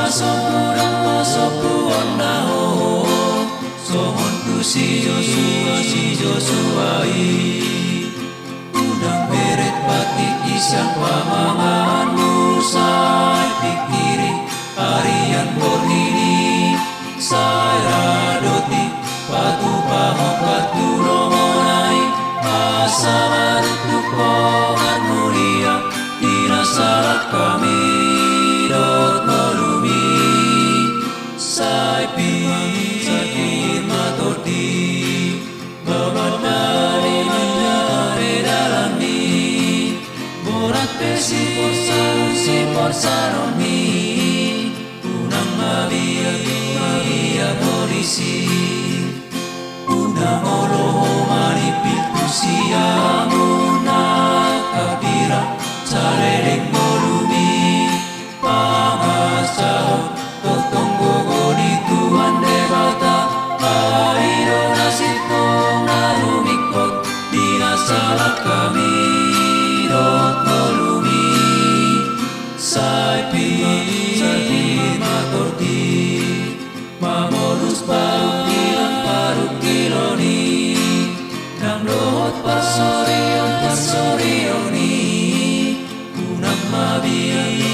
pasopuan na ho sohon tu si Joshua unang beret batik isang pamangan musay pikiri harian bornini say radoti patu pahong patu romonai asa marutuk pongan mulia dinasarat kami dot molumi say pir matorti babadari dalam ni borat pesi porsaromi unang mabia polisi unang oloh manipil siamu nakabira sarereng molumi pangas jauh totong gogoni tuan debata airo nasitong narumikot dinasalah kami dot molumi say matorti mamolus baukilan paruk kiloni nang dohot pasorioni unang mabia